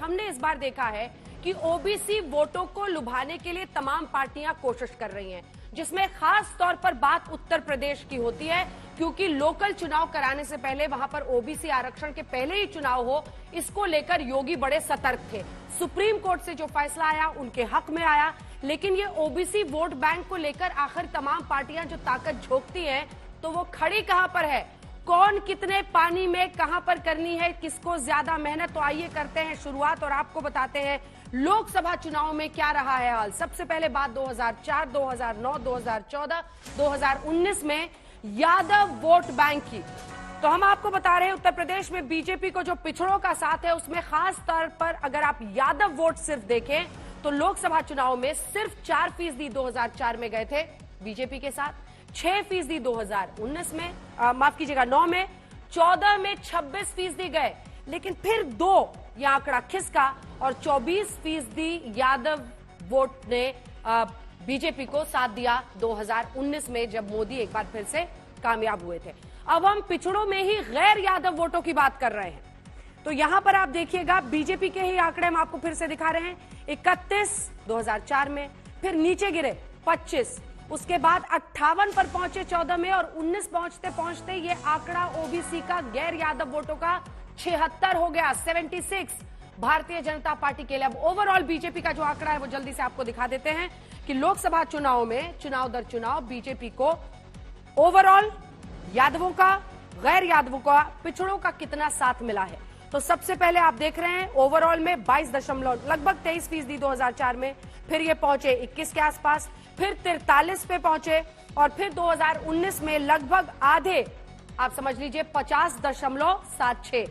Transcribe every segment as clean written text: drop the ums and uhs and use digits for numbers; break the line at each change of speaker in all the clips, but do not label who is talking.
हमने इस बार देखा है कि ओबीसी वोटों को लुभाने के लिए तमाम पार्टियां कोशिश कर रही हैं, जिसमें खास तौर पर बात उत्तर प्रदेश की होती है, क्योंकि लोकल चुनाव कराने से पहले वहां पर ओबीसी आरक्षण के पहले ही चुनाव हो, इसको लेकर योगी बड़े सतर्क थे। सुप्रीम कोर्ट से जो फैसला आया उनके हक में आया, लेकिन ये ओबीसी वोट बैंक को लेकर आखिर तमाम पार्टियां जो ताकत झोंकती हैं, तो वो खड़ी कहां पर है, कौन कितने पानी में कहां पर करनी है, किसको ज्यादा मेहनत। तो आइए करते हैं शुरुआत और आपको बताते हैं लोकसभा चुनाव में क्या रहा है हाल। सबसे पहले बात 2004, 2009, 2014, 2019 में यादव वोट बैंक की। तो हम आपको बता रहे हैं उत्तर प्रदेश में बीजेपी को जो पिछड़ों का साथ है, उसमें खास तौर पर अगर आप यादव वोट सिर्फ देखें तो लोकसभा चुनाव में सिर्फ 4% 2004 में गए थे बीजेपी के साथ, 6% 2019 में, माफ कीजिएगा 9 में, 14 में 26% गए, लेकिन फिर 2 यह आंकड़ा खिसका और 24% यादव वोट ने बीजेपी को साथ दिया 2019 में, जब मोदी एक बार फिर से कामयाब हुए थे। अब हम पिछड़ों में ही गैर यादव वोटों की बात कर रहे हैं। तो यहां पर आप देखिएगा बीजेपी के ही आंकड़े हम आपको फिर से दिखा रहे हैं। 31 2004 में, फिर नीचे गिरे 25, उसके बाद 58 पर पहुंचे 14 में, और 19 पहुंचते पहुंचते ये आंकड़ा ओबीसी का गैर यादव वोटों का 76 हो गया, 76 भारतीय जनता पार्टी के लिए। अब ओवरऑल बीजेपी का जो आंकड़ा है वो जल्दी से आपको दिखा देते हैं कि लोकसभा चुनाव में चुनाव दर चुनाव बीजेपी को ओवरऑल यादवों का, गैर यादवों का, पिछड़ों का कितना साथ मिला है। तो सबसे पहले आप देख रहे हैं ओवरऑल में 22 लगभग 23% 2004 में, फिर ये पहुंचे 21 के आसपास, फिर 43 पे पहुंचे, और फिर 2019 में लगभग आधे, आप समझ लीजिए 50.76।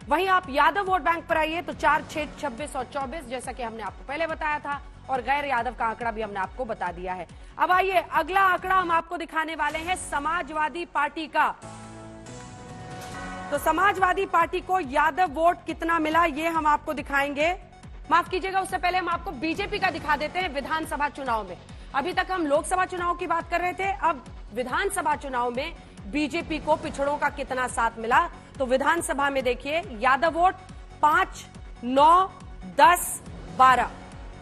वहीं आप यादव वोट बैंक पर आइए तो 4, 6, 26 और 24, जैसा कि हमने आपको पहले बताया था, और गैर यादव का आंकड़ा भी हमने आपको बता दिया है। अब आइए अगला आंकड़ा हम आपको दिखाने वाले हैं समाजवादी पार्टी का। तो समाजवादी पार्टी को यादव वोट कितना मिला ये हम आपको दिखाएंगे। माफ कीजिएगा, उससे पहले हम आपको बीजेपी का दिखा देते हैं विधानसभा चुनाव में। अभी तक हम लोकसभा चुनाव की बात कर रहे थे, अब विधानसभा चुनाव में बीजेपी को पिछड़ों का कितना साथ मिला। तो विधानसभा में देखिए यादव वोट 5, 9, 10, 12,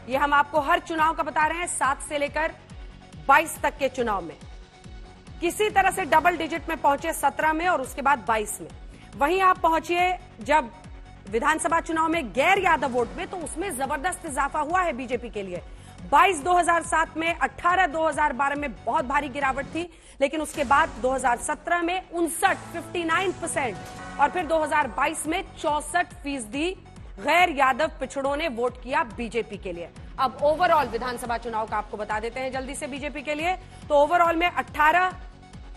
ये हम आपको हर चुनाव का बता रहे हैं, 7 से लेकर 22 तक के चुनाव में किसी तरह से डबल डिजिट में पहुंचे 17 में और उसके बाद 22 में। वहीं आप पहुंचिए जब विधानसभा चुनाव में गैर यादव वोट में, तो उसमें जबरदस्त इजाफा हुआ है बीजेपी के लिए। 22 2007 में, 18 2012 में बहुत भारी गिरावट थी, लेकिन उसके बाद 2017 में 59% और फिर 2022 में 64% गैर यादव पिछड़ों ने वोट किया बीजेपी के लिए। अब ओवरऑल विधानसभा चुनाव का आपको बता देते हैं जल्दी से बीजेपी के लिए। तो ओवरऑल में 18,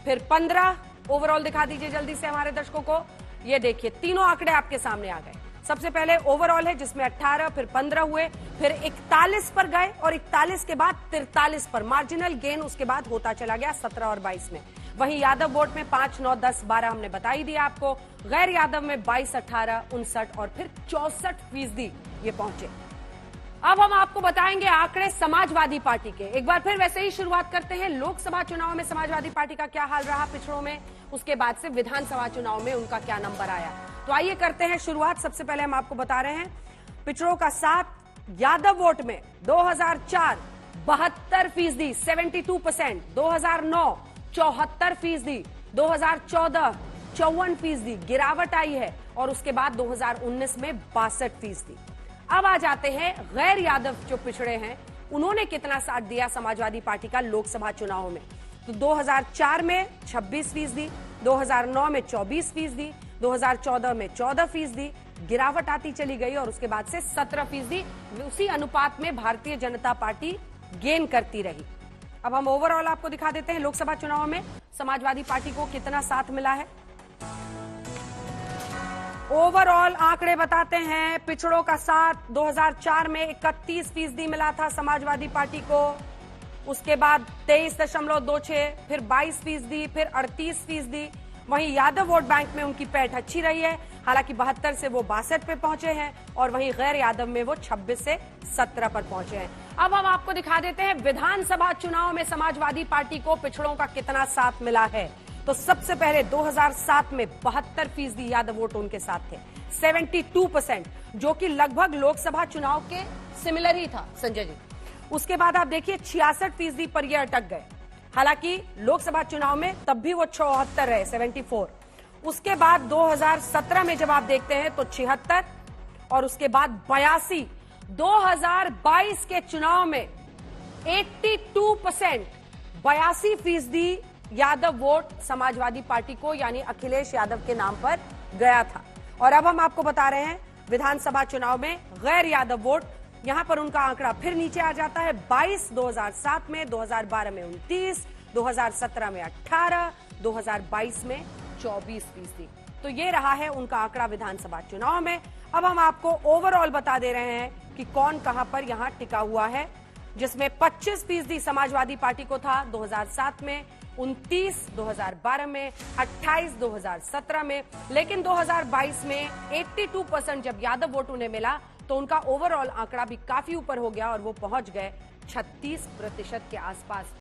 फिर 15, ओवरऑल दिखा दीजिए जल्दी से हमारे दर्शकों को। ये देखिए तीनों आंकड़े आपके सामने आ गए। सबसे पहले ओवरऑल है जिसमें 18, फिर 15 हुए, फिर 41 पर गए, और 41 के बाद 43 पर मार्जिनल गेन उसके बाद होता चला गया 17 और 22 में। वहीं यादव वोट में 5, 9, 10, 12 हमने बता ही दिया आपको। गैर यादव में 22, 18, 59 और फिर 64% ये पहुंचे। अब हम आपको बताएंगे आंकड़े समाजवादी पार्टी के। एक बार फिर वैसे ही शुरुआत करते हैं लोकसभा चुनाव में समाजवादी पार्टी का क्या हाल रहा पिछड़ों में, उसके बाद से विधानसभा चुनाव में उनका क्या नंबर आया। तो आइए करते हैं शुरुआत। सबसे पहले हम आपको बता रहे हैं पिछड़ों का साथ यादव वोट में 2004 72%, 72%, 2009 74%, 2014 54% गिरावट आई है, और उसके बाद 2019 में 62%। अब आ जाते हैं गैर यादव जो पिछड़े हैं, उन्होंने कितना साथ दिया समाजवादी पार्टी का लोकसभा चुनाव में। तो 2004 में 26%, 2009 में 24%, 2014 में 14%, गिरावट आती चली गई, और उसके बाद से 17%। उसी अनुपात में भारतीय जनता पार्टी गेन करती रही। अब हम ओवरऑल आपको दिखा देते हैं लोकसभा चुनाव में समाजवादी पार्टी को कितना साथ मिला है। ओवरऑल आंकड़े बताते हैं पिछड़ों का साथ 2004 में 31% मिला था समाजवादी पार्टी को, उसके बाद 23.26, फिर 22%, फिर 38%। वहीं यादव वोट बैंक में उनकी पैठ अच्छी रही है, हालांकि 72 से वो 62 पे पहुंचे हैं, और वहीं गैर यादव में वो 26 से 17 पर पहुंचे हैं। अब हम आपको दिखा देते हैं विधानसभा चुनाव में समाजवादी पार्टी को पिछड़ों का कितना साथ मिला है। तो सबसे पहले 2007 में 72% यादव वोट उनके साथ थे, 72%। जो कि लगभग लोकसभा चुनाव के सिमिलर ही था संजय जी। उसके बाद आप देखिए 66% पर ये अटक गए, हालांकि लोकसभा चुनाव में तब भी वो 74 रहे, 74। उसके बाद 2017 में जब आप देखते हैं तो 76 और उसके बाद 82। 2022 के चुनाव में 82%, 82% यादव वोट समाजवादी पार्टी को यानी अखिलेश यादव के नाम पर गया था। और अब हम आपको बता रहे हैं विधानसभा चुनाव में गैर यादव वोट, यहां पर उनका आंकड़ा फिर नीचे आ जाता है 22, 2007 में, 2012 में 29, 2017 में 18, 2022 में 24%। तो ये रहा है उनका आंकड़ा विधानसभा चुनाव में। अब हम आपको ओवरऑल बता दे रहे हैं कि कौन कहां पर यहां टिका हुआ है, जिसमें 25% समाजवादी पार्टी को था 2007 में, 29 2012 में, 28 2017 में, लेकिन 2022 में 82% जब यादव वोट उन्हें मिला तो उनका ओवरऑल आंकड़ा भी काफी ऊपर हो गया और वो पहुंच गए 36% के आसपास।